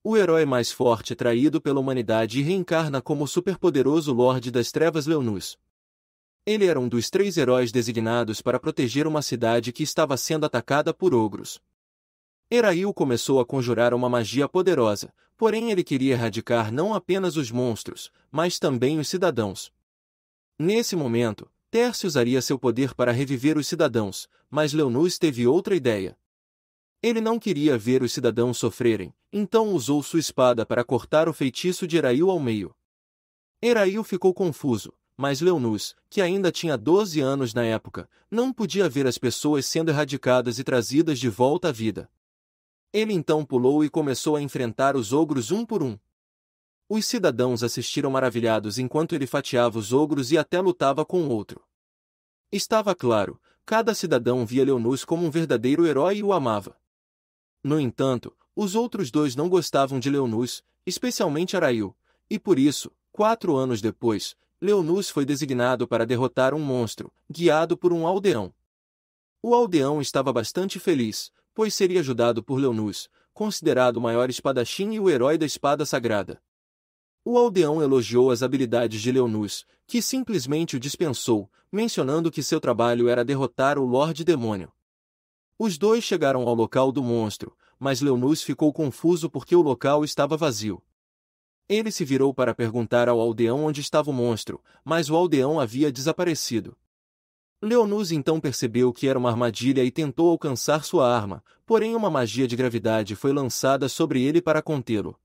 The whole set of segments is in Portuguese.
o herói mais forte é traído pela humanidade e reencarna como o superpoderoso Lorde das Trevas Leonus. Ele era um dos 3 heróis designados para proteger uma cidade que estava sendo atacada por ogros. Erail começou a conjurar uma magia poderosa, porém ele queria erradicar não apenas os monstros, mas também os cidadãos. Nesse momento, Tércio usaria seu poder para reviver os cidadãos, mas Leonus teve outra ideia. Ele não queria ver os cidadãos sofrerem, então usou sua espada para cortar o feitiço de Erail ao meio. Erail ficou confuso, mas Leonus, que ainda tinha 12 anos na época, não podia ver as pessoas sendo erradicadas e trazidas de volta à vida. Ele então pulou e começou a enfrentar os ogros um por um. Os cidadãos assistiram maravilhados enquanto ele fatiava os ogros e até lutava com o outro. Estava claro, cada cidadão via Leonus como um verdadeiro herói e o amava. No entanto, os outros 2 não gostavam de Leonus, especialmente Erail, e por isso, 4 anos depois, Leonus foi designado para derrotar um monstro, guiado por um aldeão. O aldeão estava bastante feliz, pois seria ajudado por Leonus, considerado o maior espadachim e o herói da espada sagrada. O aldeão elogiou as habilidades de Leonus, que simplesmente o dispensou, mencionando que seu trabalho era derrotar o Lorde Demônio. Os 2 chegaram ao local do monstro, mas Leonus ficou confuso porque o local estava vazio. Ele se virou para perguntar ao aldeão onde estava o monstro, mas o aldeão havia desaparecido. Leonus então percebeu que era uma armadilha e tentou alcançar sua arma, porém uma magia de gravidade foi lançada sobre ele para contê-lo.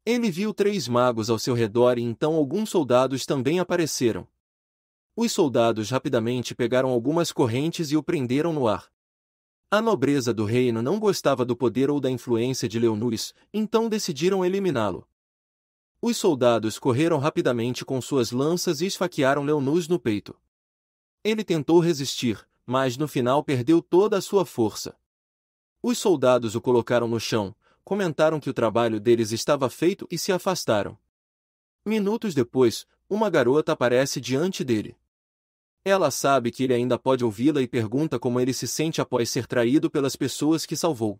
Ele viu 3 magos ao seu redor e então alguns soldados também apareceram. Os soldados rapidamente pegaram algumas correntes e o prenderam no ar. A nobreza do reino não gostava do poder ou da influência de Leonus, então decidiram eliminá-lo. Os soldados correram rapidamente com suas lanças e esfaquearam Leonus no peito. Ele tentou resistir, mas no final perdeu toda a sua força. Os soldados o colocaram no chão, comentaram que o trabalho deles estava feito e se afastaram. Minutos depois, uma garota aparece diante dele. Ela sabe que ele ainda pode ouvi-la e pergunta como ele se sente após ser traído pelas pessoas que salvou.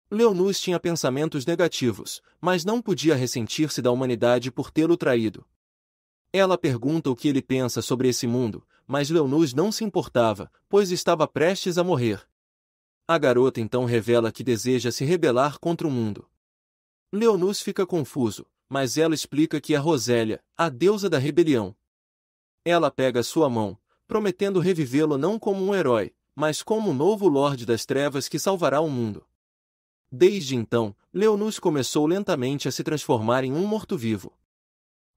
Leonus tinha pensamentos negativos, mas não podia ressentir-se da humanidade por tê-lo traído. Ela pergunta o que ele pensa sobre esse mundo, mas Leonus não se importava, pois estava prestes a morrer. A garota então revela que deseja se rebelar contra o mundo. Leonus fica confuso, mas ela explica que é Rosélia, a deusa da rebelião. Ela pega sua mão, prometendo revivê-lo não como um herói, mas como um novo Lorde das Trevas que salvará o mundo. Desde então, Leonus começou lentamente a se transformar em um morto-vivo.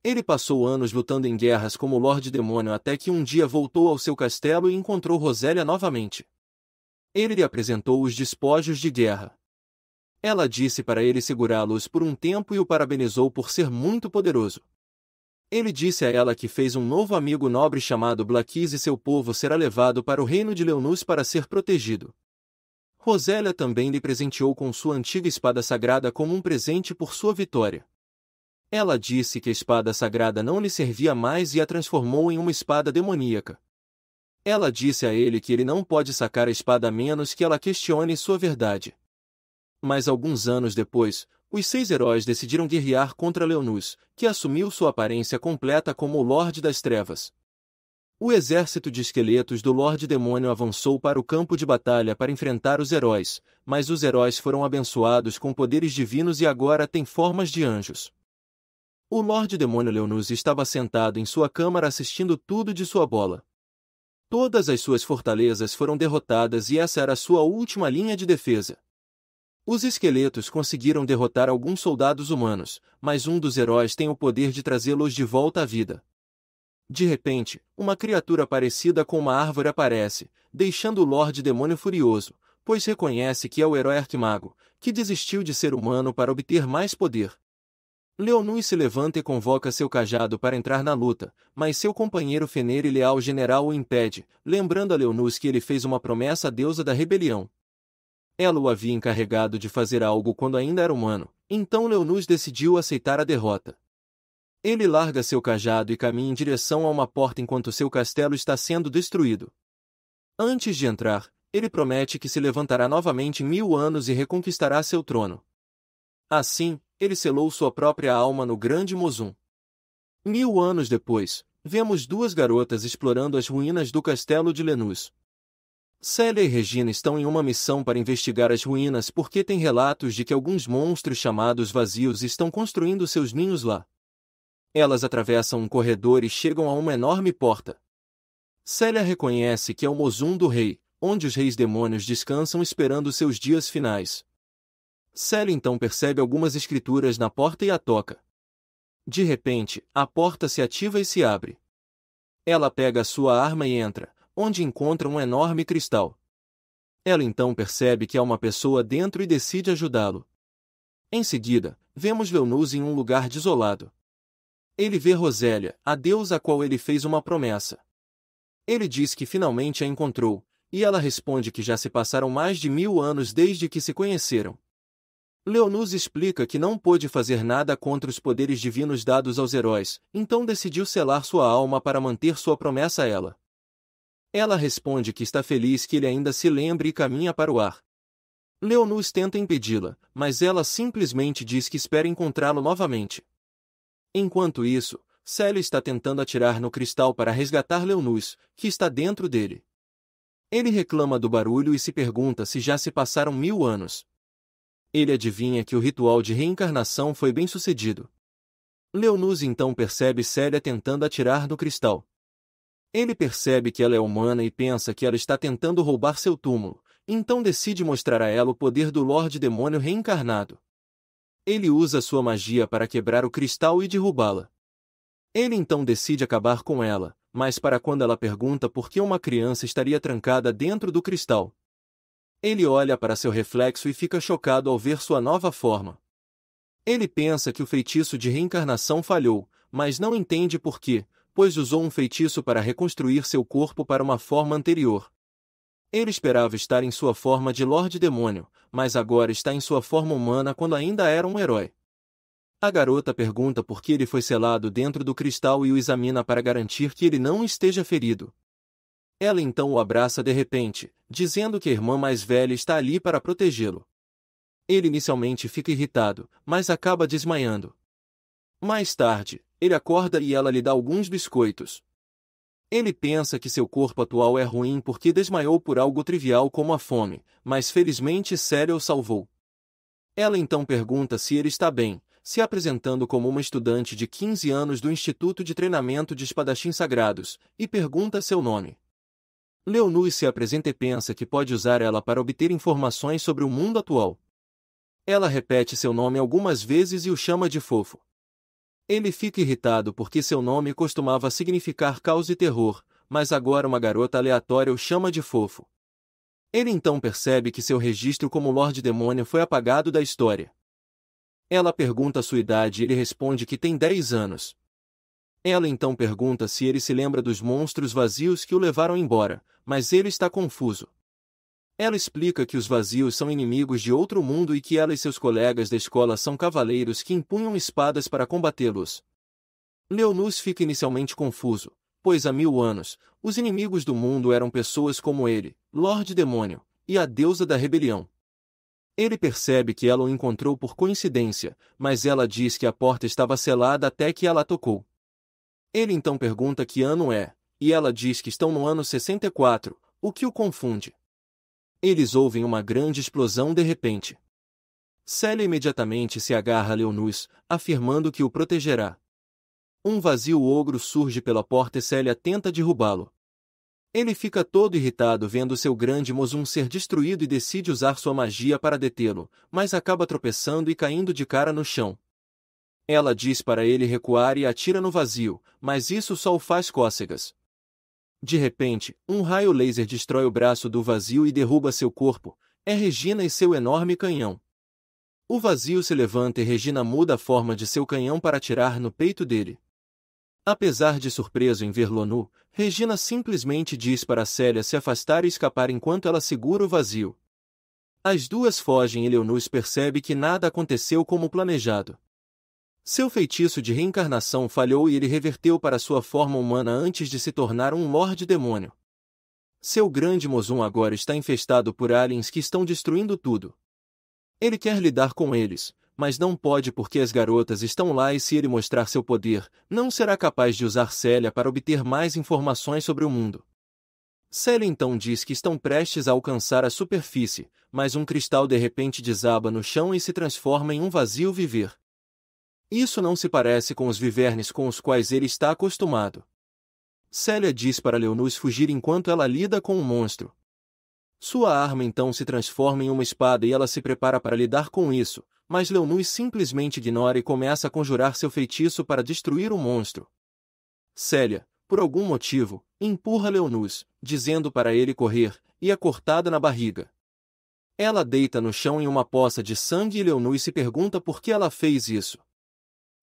Ele passou anos lutando em guerras como Lorde Demônio até que um dia voltou ao seu castelo e encontrou Rosélia novamente. Ele lhe apresentou os despojos de guerra. Ela disse para ele segurá-los por um tempo e o parabenizou por ser muito poderoso. Ele disse a ela que fez um novo amigo nobre chamado Blaquis e seu povo será levado para o reino de Leonus para ser protegido. Rosélia também lhe presenteou com sua antiga espada sagrada como um presente por sua vitória. Ela disse que a espada sagrada não lhe servia mais e a transformou em uma espada demoníaca. Ela disse a ele que ele não pode sacar a espada a menos que ela questione sua verdade. Mas alguns anos depois, os 6 heróis decidiram guerrear contra Leonus, que assumiu sua aparência completa como o Lorde das Trevas. O exército de esqueletos do Lorde Demônio avançou para o campo de batalha para enfrentar os heróis, mas os heróis foram abençoados com poderes divinos e agora têm formas de anjos. O Lorde Demônio Leonus estava sentado em sua câmara assistindo tudo de sua bola. Todas as suas fortalezas foram derrotadas e essa era sua última linha de defesa. Os esqueletos conseguiram derrotar alguns soldados humanos, mas um dos heróis tem o poder de trazê-los de volta à vida. De repente, uma criatura parecida com uma árvore aparece, deixando o Lorde Demônio furioso, pois reconhece que é o herói Arquimago, que desistiu de ser humano para obter mais poder. Leonus se levanta e convoca seu cajado para entrar na luta, mas seu companheiro Fenrir e leal general o impede, lembrando a Leonus que ele fez uma promessa à deusa da rebelião. Ela o havia encarregado de fazer algo quando ainda era humano, então Leonus decidiu aceitar a derrota. Ele larga seu cajado e caminha em direção a uma porta enquanto seu castelo está sendo destruído. Antes de entrar, ele promete que se levantará novamente em 1000 anos e reconquistará seu trono. Assim, ele selou sua própria alma no grande Mozum. 1000 anos depois, vemos duas garotas explorando as ruínas do castelo de Lenus. Célia e Regina estão em uma missão para investigar as ruínas porque têm relatos de que alguns monstros chamados vazios estão construindo seus ninhos lá. Elas atravessam um corredor e chegam a uma enorme porta. Célia reconhece que é o Mozum do Rei, onde os reis demônios descansam esperando seus dias finais. Célia então percebe algumas escrituras na porta e a toca. De repente, a porta se ativa e se abre. Ela pega a sua arma e entra, onde encontra um enorme cristal. Ela então percebe que há uma pessoa dentro e decide ajudá-lo. Em seguida, vemos Leonus em um lugar desolado. Ele vê Rosélia, a deusa a qual ele fez uma promessa. Ele diz que finalmente a encontrou, e ela responde que já se passaram mais de 1000 anos desde que se conheceram. Leonus explica que não pôde fazer nada contra os poderes divinos dados aos heróis, então decidiu selar sua alma para manter sua promessa a ela. Ela responde que está feliz que ele ainda se lembre e caminha para o ar. Leonus tenta impedi-la, mas ela simplesmente diz que espera encontrá-lo novamente. Enquanto isso, Célia está tentando atirar no cristal para resgatar Leonus, que está dentro dele. Ele reclama do barulho e se pergunta se já se passaram 1000 anos. Ele adivinha que o ritual de reencarnação foi bem sucedido. Leonus então percebe Célia tentando atirar no cristal. Ele percebe que ela é humana e pensa que ela está tentando roubar seu túmulo, então decide mostrar a ela o poder do Lorde Demônio reencarnado. Ele usa sua magia para quebrar o cristal e derrubá-la. Ele então decide acabar com ela, mas para quando ela pergunta por que uma criança estaria trancada dentro do cristal. Ele olha para seu reflexo e fica chocado ao ver sua nova forma. Ele pensa que o feitiço de reencarnação falhou, mas não entende por quê, pois usou um feitiço para reconstruir seu corpo para uma forma anterior. Ele esperava estar em sua forma de Lorde Demônio, mas agora está em sua forma humana quando ainda era um herói. A garota pergunta por que ele foi selado dentro do cristal e o examina para garantir que ele não esteja ferido. Ela então o abraça de repente, dizendo que a irmã mais velha está ali para protegê-lo. Ele inicialmente fica irritado, mas acaba desmaiando. Mais tarde, ele acorda e ela lhe dá alguns biscoitos. Ele pensa que seu corpo atual é ruim porque desmaiou por algo trivial como a fome, mas felizmente Célia o salvou. Ela então pergunta se ele está bem, se apresentando como uma estudante de 15 anos do Instituto de Treinamento de Espadachins Sagrados, e pergunta seu nome. Leonus se apresenta e pensa que pode usar ela para obter informações sobre o mundo atual. Ela repete seu nome algumas vezes e o chama de fofo. Ele fica irritado porque seu nome costumava significar caos e terror, mas agora uma garota aleatória o chama de fofo. Ele então percebe que seu registro como Lorde Demônio foi apagado da história. Ela pergunta sua idade e ele responde que tem 10 anos. Ela então pergunta se ele se lembra dos monstros vazios que o levaram embora, mas ele está confuso. Ela explica que os vazios são inimigos de outro mundo e que ela e seus colegas da escola são cavaleiros que empunham espadas para combatê-los. Leonus fica inicialmente confuso, pois há 1000 anos, os inimigos do mundo eram pessoas como ele, Lorde Demônio, e a deusa da rebelião. Ele percebe que ela o encontrou por coincidência, mas ela diz que a porta estava selada até que ela a tocou. Ele então pergunta que ano é, e ela diz que estão no ano 64, o que o confunde. Eles ouvem uma grande explosão de repente. Célia imediatamente se agarra a Leonus, afirmando que o protegerá. Um vazio ogro surge pela porta e Célia tenta derrubá-lo. Ele fica todo irritado vendo seu grande Mozum ser destruído e decide usar sua magia para detê-lo, mas acaba tropeçando e caindo de cara no chão. Ela diz para ele recuar e atira no vazio, mas isso só o faz cócegas. De repente, um raio laser destrói o braço do vazio e derruba seu corpo. É Regina e seu enorme canhão. O vazio se levanta e Regina muda a forma de seu canhão para atirar no peito dele. Apesar de surpreso em vê-lo nu, Regina simplesmente diz para Célia se afastar e escapar enquanto ela segura o vazio. As duas fogem e Leonus percebe que nada aconteceu como planejado. Seu feitiço de reencarnação falhou e ele reverteu para sua forma humana antes de se tornar um Lorde Demônio. Seu grande Mozum agora está infestado por aliens que estão destruindo tudo. Ele quer lidar com eles, mas não pode porque as garotas estão lá e se ele mostrar seu poder, não será capaz de usar Célia para obter mais informações sobre o mundo. Célia então diz que estão prestes a alcançar a superfície, mas um cristal de repente desaba no chão e se transforma em um vazio viver. Isso não se parece com os vivernes com os quais ele está acostumado. Célia diz para Leonus fugir enquanto ela lida com o monstro. Sua arma então se transforma em uma espada e ela se prepara para lidar com isso, mas Leonus simplesmente ignora e começa a conjurar seu feitiço para destruir o monstro. Célia, por algum motivo, empurra Leonus, dizendo para ele correr, e é cortada na barriga. Ela deita no chão em uma poça de sangue e Leonus se pergunta por que ela fez isso.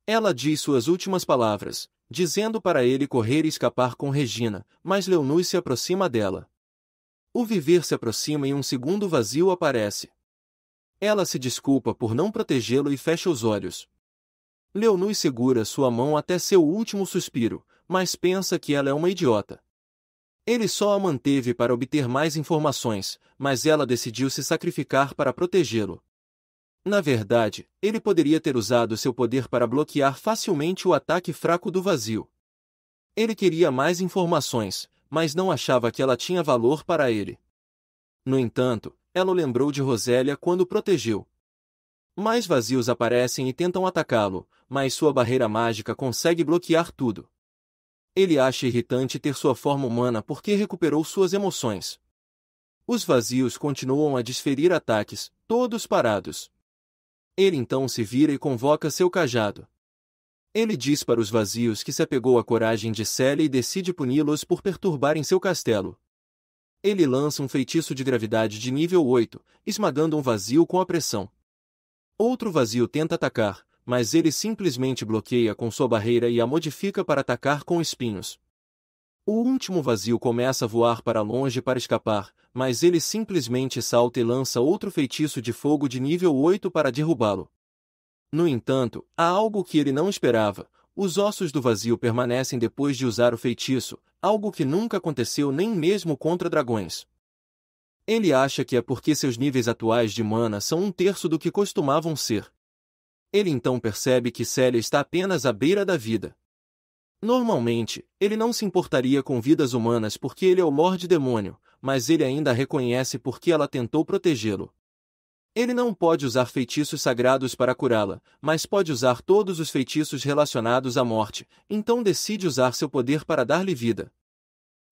Ela diz suas últimas palavras, dizendo para ele correr e escapar com Regina, mas Leonus se aproxima dela. O viver se aproxima e um segundo vazio aparece. Ela se desculpa por não protegê-lo e fecha os olhos. Leonus segura sua mão até seu último suspiro, mas pensa que ela é uma idiota. Ele só a manteve para obter mais informações, mas ela decidiu se sacrificar para protegê-lo. Na verdade, ele poderia ter usado seu poder para bloquear facilmente o ataque fraco do vazio. Ele queria mais informações, mas não achava que ela tinha valor para ele. No entanto, ela o lembrou de Rosélia quando o protegeu. Mais vazios aparecem e tentam atacá-lo, mas sua barreira mágica consegue bloquear tudo. Ele acha irritante ter sua forma humana porque recuperou suas emoções. Os vazios continuam a desferir ataques, todos parados. Ele então se vira e convoca seu cajado. Ele diz para os vazios que se apegou à coragem de Célia e decide puni-los por perturbarem seu castelo. Ele lança um feitiço de gravidade de nível 8, esmagando um vazio com a pressão. Outro vazio tenta atacar, mas ele simplesmente bloqueia com sua barreira e a modifica para atacar com espinhos. O último vazio começa a voar para longe para escapar, mas ele simplesmente salta e lança outro feitiço de fogo de nível 8 para derrubá-lo. No entanto, há algo que ele não esperava: os ossos do vazio permanecem depois de usar o feitiço, algo que nunca aconteceu nem mesmo contra dragões. Ele acha que é porque seus níveis atuais de mana são um terço do que costumavam ser. Ele então percebe que Célia está apenas à beira da vida. Normalmente, ele não se importaria com vidas humanas porque ele é o Lorde Demônio, mas ele ainda a reconhece porque ela tentou protegê-lo. Ele não pode usar feitiços sagrados para curá-la, mas pode usar todos os feitiços relacionados à morte, então decide usar seu poder para dar-lhe vida.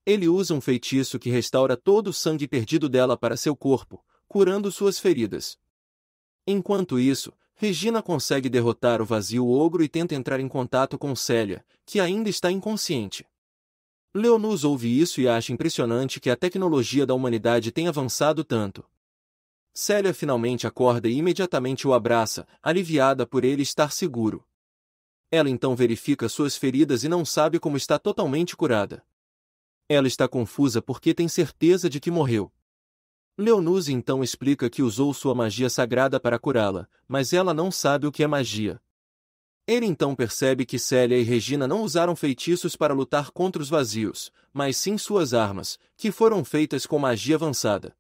Ele usa um feitiço que restaura todo o sangue perdido dela para seu corpo, curando suas feridas. Enquanto isso, Regina consegue derrotar o vazio ogro e tenta entrar em contato com Célia, que ainda está inconsciente. Leonus ouve isso e acha impressionante que a tecnologia da humanidade tenha avançado tanto. Célia finalmente acorda e imediatamente o abraça, aliviada por ele estar seguro. Ela então verifica suas feridas e não sabe como está totalmente curada. Ela está confusa porque tem certeza de que morreu. Leonus então explica que usou sua magia sagrada para curá-la, mas ela não sabe o que é magia. Ele então percebe que Célia e Regina não usaram feitiços para lutar contra os vazios, mas sim suas armas, que foram feitas com magia avançada.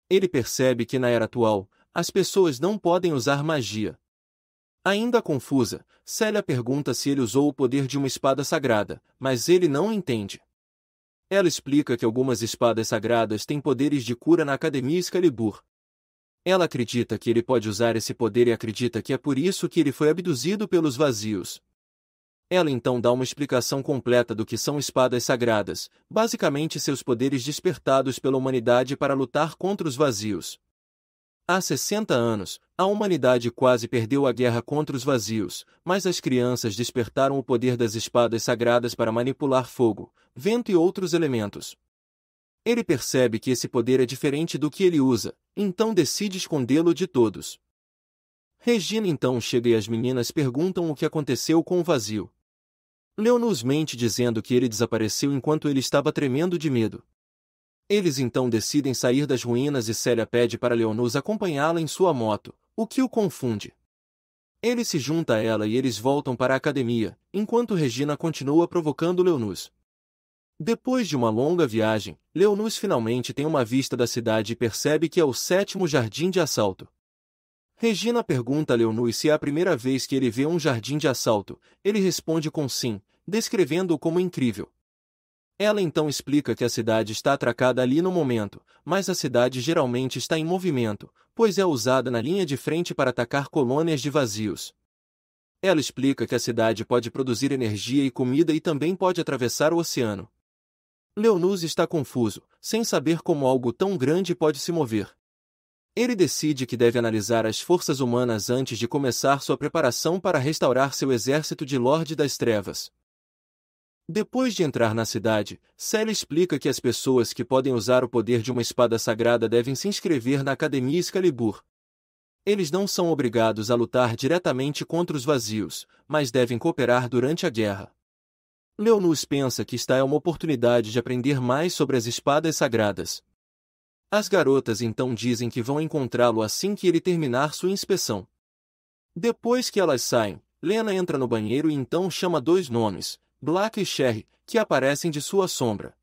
Ele percebe que na era atual, as pessoas não podem usar magia. Ainda confusa, Célia pergunta se ele usou o poder de uma espada sagrada, mas ele não entende. Ela explica que algumas espadas sagradas têm poderes de cura na Academia Excalibur. Ela acredita que ele pode usar esse poder e acredita que é por isso que ele foi abduzido pelos vazios. Ela então dá uma explicação completa do que são espadas sagradas, basicamente seus poderes despertados pela humanidade para lutar contra os vazios. Há 60 anos, a humanidade quase perdeu a guerra contra os vazios, mas as crianças despertaram o poder das espadas sagradas para manipular fogo, vento e outros elementos. Ele percebe que esse poder é diferente do que ele usa, então decide escondê-lo de todos. Regina então chega e as meninas perguntam o que aconteceu com o vazio. Leonus mente dizendo que ele desapareceu enquanto ele estava tremendo de medo. Eles então decidem sair das ruínas e Célia pede para Leonus acompanhá-la em sua moto, o que o confunde. Ele se junta a ela e eles voltam para a academia, enquanto Regina continua provocando Leonus. Depois de uma longa viagem, Leonus finalmente tem uma vista da cidade e percebe que é o 7º jardim de assalto. Regina pergunta a Leonus se é a primeira vez que ele vê um jardim de assalto. Ele responde com sim, descrevendo-o como incrível. Ela então explica que a cidade está atracada ali no momento, mas a cidade geralmente está em movimento, pois é usada na linha de frente para atacar colônias de vazios. Ela explica que a cidade pode produzir energia e comida e também pode atravessar o oceano. Leonus está confuso, sem saber como algo tão grande pode se mover. Ele decide que deve analisar as forças humanas antes de começar sua preparação para restaurar seu exército de Lorde das Trevas. Depois de entrar na cidade, Celia explica que as pessoas que podem usar o poder de uma espada sagrada devem se inscrever na Academia Excalibur. Eles não são obrigados a lutar diretamente contra os vazios, mas devem cooperar durante a guerra. Leonus pensa que esta é uma oportunidade de aprender mais sobre as espadas sagradas. As garotas então dizem que vão encontrá-lo assim que ele terminar sua inspeção. Depois que elas saem, Lena entra no banheiro e então chama dois nomes, Black e Sherry, que aparecem de sua sombra.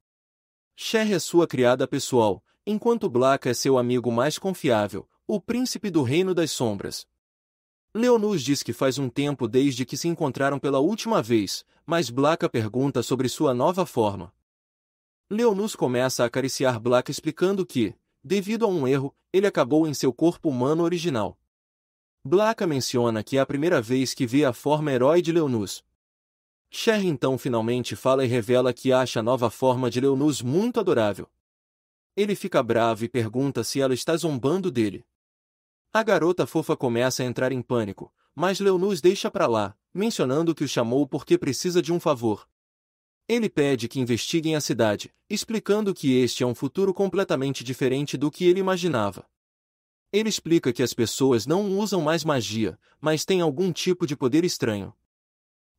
Sherry é sua criada pessoal, enquanto Black é seu amigo mais confiável, o príncipe do Reino das Sombras. Leonus diz que faz um tempo desde que se encontraram pela última vez, mas Black pergunta sobre sua nova forma. Leonus começa a acariciar Black explicando que, devido a um erro, ele acabou em seu corpo humano original. Black menciona que é a primeira vez que vê a forma herói de Leonus. Sherry então finalmente fala e revela que acha a nova forma de Leonus muito adorável. Ele fica bravo e pergunta se ela está zombando dele. A garota fofa começa a entrar em pânico, mas Leonus deixa pra lá, mencionando que o chamou porque precisa de um favor. Ele pede que investiguem a cidade, explicando que este é um futuro completamente diferente do que ele imaginava. Ele explica que as pessoas não usam mais magia, mas têm algum tipo de poder estranho.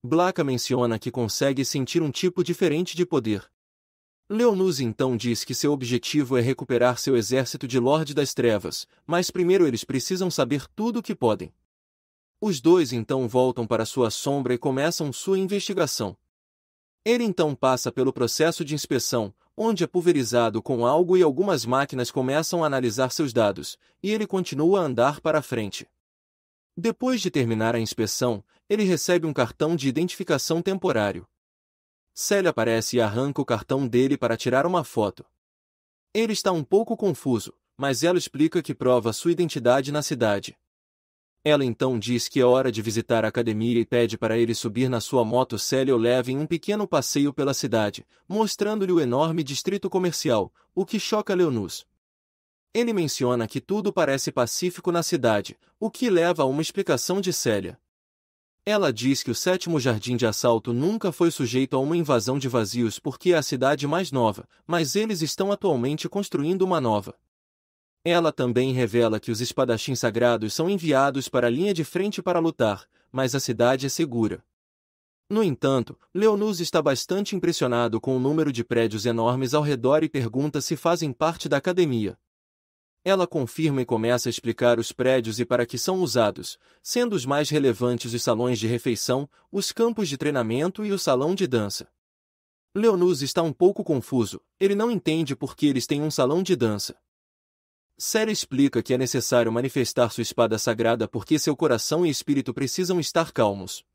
Black menciona que consegue sentir um tipo diferente de poder. Leonus então diz que seu objetivo é recuperar seu exército de Lorde das Trevas, mas primeiro eles precisam saber tudo o que podem. Os dois então voltam para sua sombra e começam sua investigação. Ele então passa pelo processo de inspeção, onde é pulverizado com algo e algumas máquinas começam a analisar seus dados, e ele continua a andar para frente. Depois de terminar a inspeção, ele recebe um cartão de identificação temporário. Celia aparece e arranca o cartão dele para tirar uma foto. Ele está um pouco confuso, mas ela explica que prova sua identidade na cidade. Ela então diz que é hora de visitar a academia e pede para ele subir na sua moto. Celia o leva em um pequeno passeio pela cidade, mostrando-lhe o enorme distrito comercial, o que choca Leonus. Ele menciona que tudo parece pacífico na cidade, o que leva a uma explicação de Celia. Ela diz que o 7º jardim de assalto nunca foi sujeito a uma invasão de vazios porque é a cidade mais nova, mas eles estão atualmente construindo uma nova. Ela também revela que os espadachins sagrados são enviados para a linha de frente para lutar, mas a cidade é segura. No entanto, Leonus está bastante impressionado com o número de prédios enormes ao redor e pergunta se fazem parte da academia. Ela confirma e começa a explicar os prédios e para que são usados, sendo os mais relevantes os salões de refeição, os campos de treinamento e o salão de dança. Leonus está um pouco confuso, ele não entende por que eles têm um salão de dança. Celia explica que é necessário manifestar sua espada sagrada porque seu coração e espírito precisam estar calmos.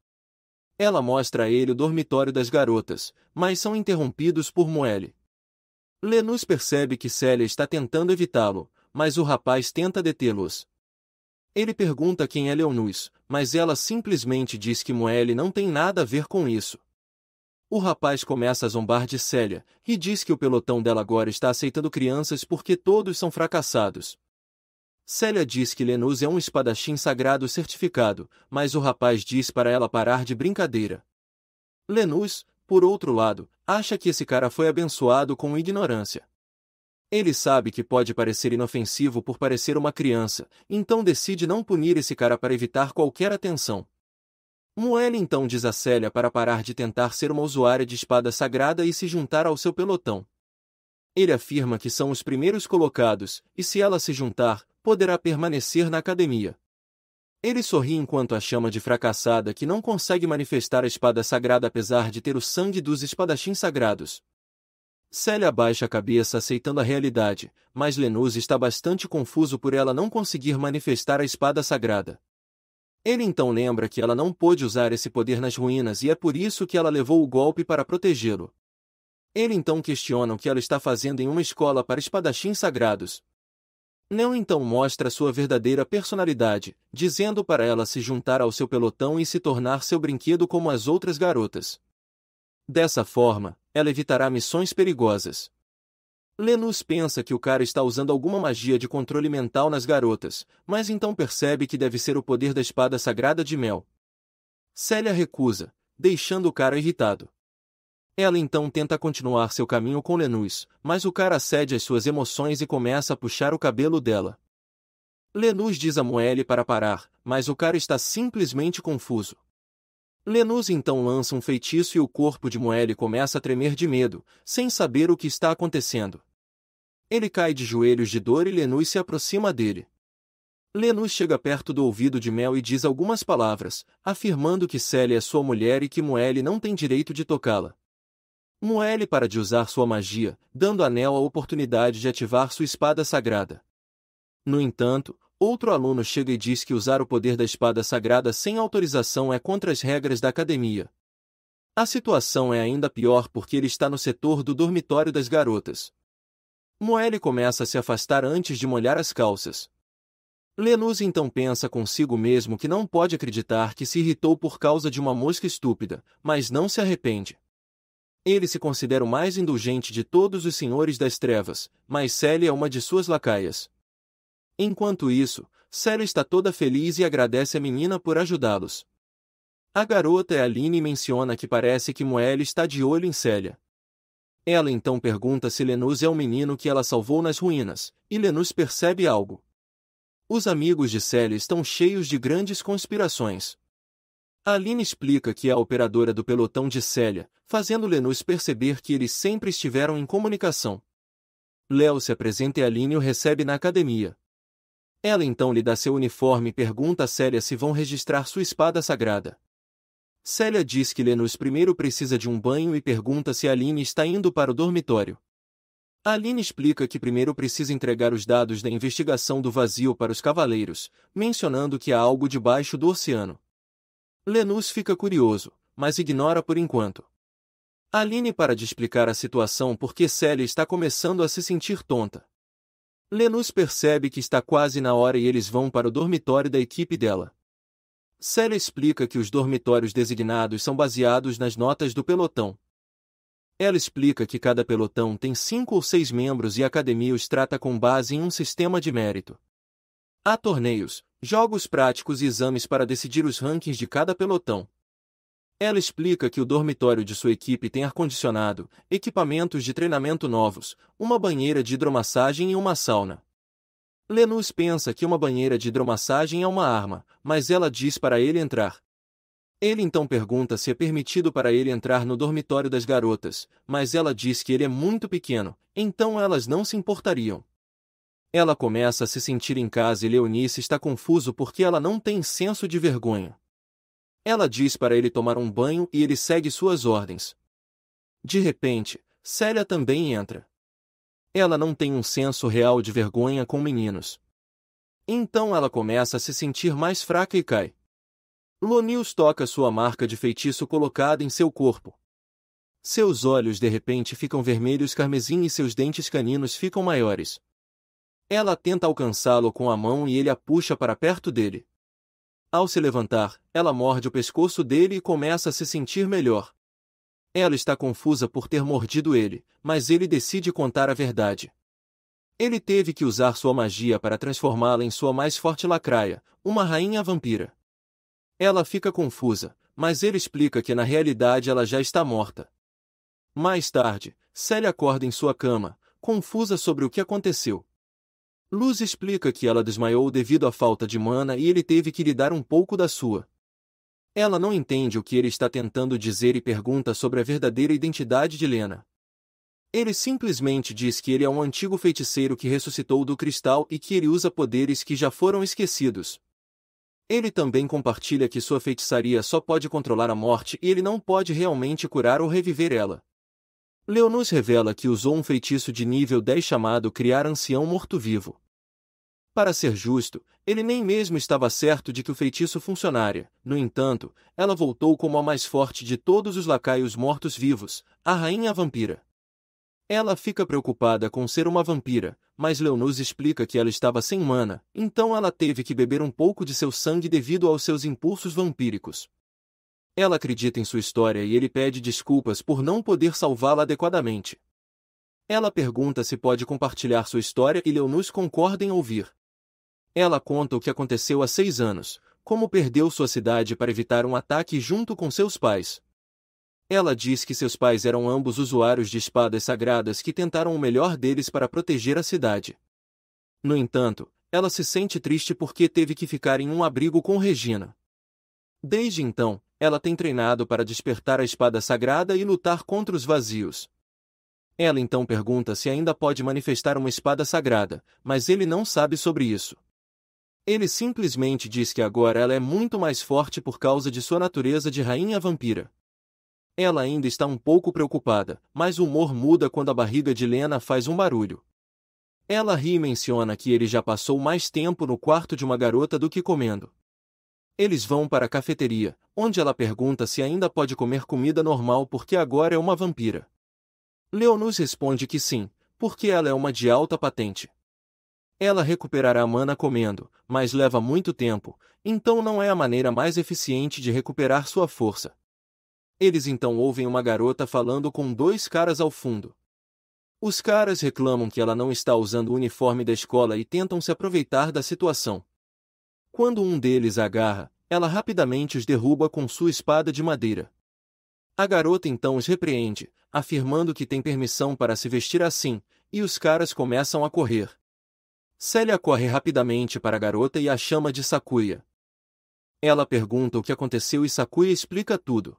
Ela mostra a ele o dormitório das garotas, mas são interrompidos por Moelle. Leonus percebe que Celia está tentando evitá-lo, mas o rapaz tenta detê-los. Ele pergunta quem é Leonus, mas ela simplesmente diz que Moelle não tem nada a ver com isso. O rapaz começa a zombar de Celia, e diz que o pelotão dela agora está aceitando crianças porque todos são fracassados. Celia diz que Leonus é um espadachim sagrado certificado, mas o rapaz diz para ela parar de brincadeira. Leonus, por outro lado, acha que esse cara foi abençoado com ignorância. Ele sabe que pode parecer inofensivo por parecer uma criança, então decide não punir esse cara para evitar qualquer atenção. Moelle então diz a Celia para parar de tentar ser uma usuária de espada sagrada e se juntar ao seu pelotão. Ele afirma que são os primeiros colocados, e se ela se juntar, poderá permanecer na academia. Ele sorri enquanto a chama de fracassada que não consegue manifestar a espada sagrada apesar de ter o sangue dos espadachins sagrados. Célia abaixa a cabeça aceitando a realidade, mas Lenuz está bastante confuso por ela não conseguir manifestar a espada sagrada. Ele então lembra que ela não pôde usar esse poder nas ruínas e é por isso que ela levou o golpe para protegê-lo. Ele então questiona o que ela está fazendo em uma escola para espadachins sagrados. Neo então mostra sua verdadeira personalidade, dizendo para ela se juntar ao seu pelotão e se tornar seu brinquedo como as outras garotas. Dessa forma, ela evitará missões perigosas. Lenuz pensa que o cara está usando alguma magia de controle mental nas garotas, mas então percebe que deve ser o poder da espada sagrada de Mel. Célia recusa, deixando o cara irritado. Ela então tenta continuar seu caminho com Lenuz, mas o cara cede às suas emoções e começa a puxar o cabelo dela. Lenuz diz a Moelle para parar, mas o cara está simplesmente confuso. Lenuz então lança um feitiço e o corpo de Moelle começa a tremer de medo, sem saber o que está acontecendo. Ele cai de joelhos de dor e Lenuz se aproxima dele. Lenuz chega perto do ouvido de Mel e diz algumas palavras, afirmando que Célia é sua mulher e que Moelle não tem direito de tocá-la. Moelle para de usar sua magia, dando a Nel a oportunidade de ativar sua espada sagrada. No entanto, outro aluno chega e diz que usar o poder da espada sagrada sem autorização é contra as regras da academia. A situação é ainda pior porque ele está no setor do dormitório das garotas. Moelle começa a se afastar antes de molhar as calças. Lenuz então pensa consigo mesmo que não pode acreditar que se irritou por causa de uma mosca estúpida, mas não se arrepende. Ele se considera o mais indulgente de todos os senhores das trevas, mas Célia é uma de suas lacaias. Enquanto isso, Célia está toda feliz e agradece a menina por ajudá-los. A garota é Aline e menciona que parece que Moelle está de olho em Célia. Ela então pergunta se Lenuz é o menino que ela salvou nas ruínas, e Lenuz percebe algo. Os amigos de Célia estão cheios de grandes conspirações. Aline explica que é a operadora do pelotão de Célia, fazendo Lenuz perceber que eles sempre estiveram em comunicação. Léo se apresenta e Aline o recebe na academia. Ela então lhe dá seu uniforme e pergunta a Célia se vão registrar sua espada sagrada. Célia diz que Lenuz primeiro precisa de um banho e pergunta se Aline está indo para o dormitório. Aline explica que primeiro precisa entregar os dados da investigação do vazio para os cavaleiros, mencionando que há algo debaixo do oceano. Lenuz fica curioso, mas ignora por enquanto. Aline para de explicar a situação porque Célia está começando a se sentir tonta. Lenuz percebe que está quase na hora e eles vão para o dormitório da equipe dela. Célia explica que os dormitórios designados são baseados nas notas do pelotão. Ela explica que cada pelotão tem 5 ou 6 membros e a academia os trata com base em um sistema de mérito. Há torneios, jogos práticos e exames para decidir os rankings de cada pelotão. Ela explica que o dormitório de sua equipe tem ar-condicionado, equipamentos de treinamento novos, uma banheira de hidromassagem e uma sauna. Lenuz pensa que uma banheira de hidromassagem é uma arma, mas ela diz para ele entrar. Ele então pergunta se é permitido para ele entrar no dormitório das garotas, mas ela diz que ele é muito pequeno, então elas não se importariam. Ela começa a se sentir em casa e Leonice está confuso porque ela não tem senso de vergonha. Ela diz para ele tomar um banho e ele segue suas ordens. De repente, Célia também entra. Ela não tem um senso real de vergonha com meninos. Então ela começa a se sentir mais fraca e cai. Lonils toca sua marca de feitiço colocada em seu corpo. Seus olhos de repente ficam vermelhos carmesim e seus dentes caninos ficam maiores. Ela tenta alcançá-lo com a mão e ele a puxa para perto dele. Ao se levantar, ela morde o pescoço dele e começa a se sentir melhor. Ela está confusa por ter mordido ele, mas ele decide contar a verdade. Ele teve que usar sua magia para transformá-la em sua mais forte lacraia, uma rainha vampira. Ela fica confusa, mas ele explica que na realidade ela já está morta. Mais tarde, Célia acorda em sua cama, confusa sobre o que aconteceu. Luz explica que ela desmaiou devido à falta de mana e ele teve que lhe dar um pouco da sua. Ela não entende o que ele está tentando dizer e pergunta sobre a verdadeira identidade de Lena. Ele simplesmente diz que ele é um antigo feiticeiro que ressuscitou do cristal e que ele usa poderes que já foram esquecidos. Ele também compartilha que sua feitiçaria só pode controlar a morte e ele não pode realmente curar ou reviver ela. Leonus revela que usou um feitiço de nível 10 chamado Criar Ancião Morto-Vivo. Para ser justo, ele nem mesmo estava certo de que o feitiço funcionaria. No entanto, ela voltou como a mais forte de todos os lacaios mortos-vivos, a Rainha Vampira. Ela fica preocupada com ser uma vampira, mas Leonus explica que ela estava sem mana, então ela teve que beber um pouco de seu sangue devido aos seus impulsos vampíricos. Ela acredita em sua história e ele pede desculpas por não poder salvá-la adequadamente. Ela pergunta se pode compartilhar sua história e Leonus concorda em ouvir. Ela conta o que aconteceu há 6 anos, como perdeu sua cidade para evitar um ataque junto com seus pais. Ela diz que seus pais eram ambos usuários de espadas sagradas que tentaram o melhor deles para proteger a cidade. No entanto, ela se sente triste porque teve que ficar em um abrigo com Regina. Desde então, ela tem treinado para despertar a espada sagrada e lutar contra os vazios. Ela então pergunta se ainda pode manifestar uma espada sagrada, mas ele não sabe sobre isso. Ele simplesmente diz que agora ela é muito mais forte por causa de sua natureza de rainha vampira. Ela ainda está um pouco preocupada, mas o humor muda quando a barriga de Lena faz um barulho. Ela ri e menciona que ele já passou mais tempo no quarto de uma garota do que comendo. Eles vão para a cafeteria, onde ela pergunta se ainda pode comer comida normal porque agora é uma vampira. Leonus responde que sim, porque ela é uma de alta patente. Ela recuperará a mana comendo, mas leva muito tempo, então não é a maneira mais eficiente de recuperar sua força. Eles então ouvem uma garota falando com 2 caras ao fundo. Os caras reclamam que ela não está usando o uniforme da escola e tentam se aproveitar da situação. Quando um deles a agarra, ela rapidamente os derruba com sua espada de madeira. A garota então os repreende, afirmando que tem permissão para se vestir assim, e os caras começam a correr. Célia corre rapidamente para a garota e a chama de Sakuya. Ela pergunta o que aconteceu e Sakuya explica tudo.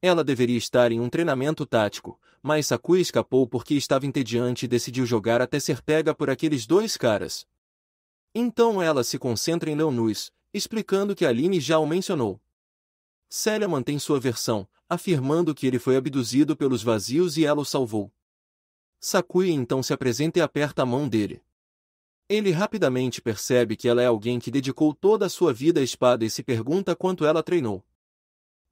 Ela deveria estar em um treinamento tático, mas Sakuya escapou porque estava entediante e decidiu jogar até ser pega por aqueles 2 caras. Então ela se concentra em Leonus, explicando que Aline já o mencionou. Célia mantém sua versão, afirmando que ele foi abduzido pelos vazios e ela o salvou. Sakuya então se apresenta e aperta a mão dele. Ele rapidamente percebe que ela é alguém que dedicou toda a sua vida à espada e se pergunta quanto ela treinou.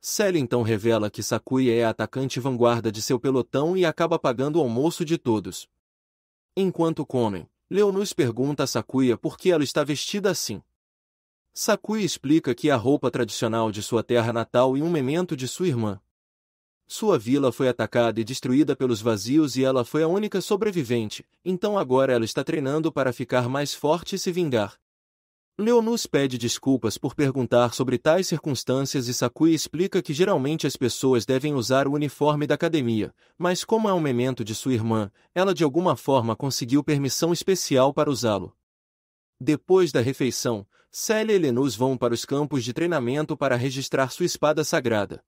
Célia então revela que Sakuya é a atacante vanguarda de seu pelotão e acaba pagando o almoço de todos. Enquanto comem, Leonus pergunta a Sakuya por que ela está vestida assim. Sakuya explica que é a roupa tradicional de sua terra natal e um memento de sua irmã. Sua vila foi atacada e destruída pelos vazios e ela foi a única sobrevivente, então agora ela está treinando para ficar mais forte e se vingar. Leonus pede desculpas por perguntar sobre tais circunstâncias e Sakuya explica que geralmente as pessoas devem usar o uniforme da academia, mas como é um memento de sua irmã, ela de alguma forma conseguiu permissão especial para usá-lo. Depois da refeição, Célia e Leonus vão para os campos de treinamento para registrar sua espada sagrada.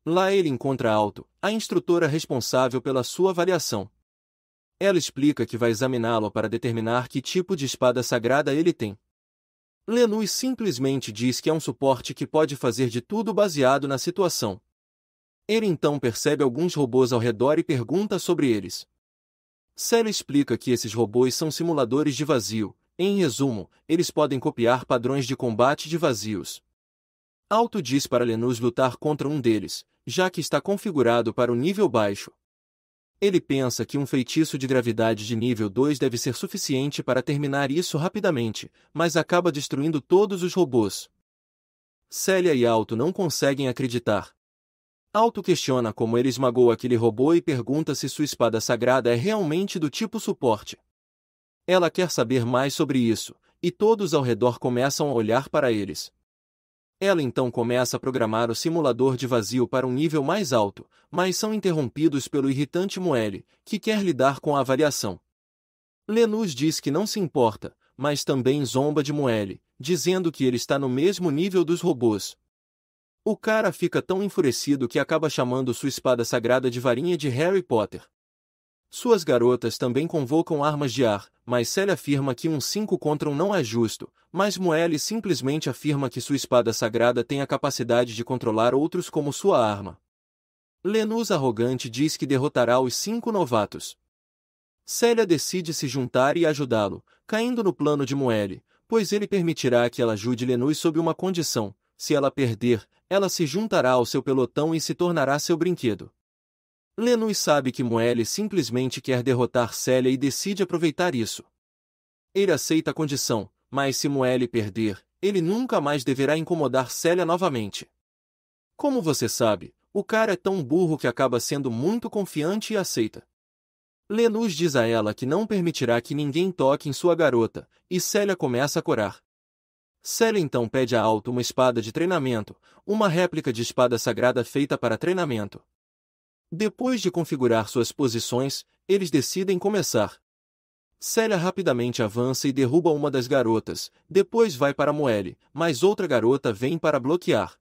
Lá ele encontra Alto, a instrutora responsável pela sua avaliação. Ela explica que vai examiná-lo para determinar que tipo de espada sagrada ele tem. Leonus simplesmente diz que é um suporte que pode fazer de tudo baseado na situação. Ele então percebe alguns robôs ao redor e pergunta sobre eles. Célia explica que esses robôs são simuladores de vazio, em resumo, eles podem copiar padrões de combate de vazios. Alto diz para Leonus lutar contra um deles, já que está configurado para o nível baixo. Ele pensa que um feitiço de gravidade de nível 2 deve ser suficiente para terminar isso rapidamente, mas acaba destruindo todos os robôs. Célia e Alto não conseguem acreditar. Alto questiona como ele esmagou aquele robô e pergunta se sua espada sagrada é realmente do tipo suporte. Ela quer saber mais sobre isso, e todos ao redor começam a olhar para eles. Ela então começa a programar o simulador de vazio para um nível mais alto, mas são interrompidos pelo irritante Moelle, que quer lidar com a avaliação. Leonus diz que não se importa, mas também zomba de Moelle, dizendo que ele está no mesmo nível dos robôs. O cara fica tão enfurecido que acaba chamando sua espada sagrada de varinha de Harry Potter. Suas garotas também convocam armas de ar, mas Célia afirma que um 5 contra 1 não é justo, mas Moelle simplesmente afirma que sua espada sagrada tem a capacidade de controlar outros como sua arma. Lenus arrogante diz que derrotará os 5 novatos. Célia decide se juntar e ajudá-lo, caindo no plano de Moelle, pois ele permitirá que ela ajude Lenus sob uma condição: se ela perder, ela se juntará ao seu pelotão e se tornará seu brinquedo. Lenus sabe que Moelle simplesmente quer derrotar Célia e decide aproveitar isso. Ele aceita a condição, mas se Moelle perder, ele nunca mais deverá incomodar Célia novamente. Como você sabe, o cara é tão burro que acaba sendo muito confiante e aceita. Lenus diz a ela que não permitirá que ninguém toque em sua garota, e Célia começa a corar. Célia então pede a Alto uma espada de treinamento, uma réplica de espada sagrada feita para treinamento. Depois de configurar suas posições, eles decidem começar. Célia rapidamente avança e derruba uma das garotas, depois vai para Moelle, mas outra garota vem para bloquear.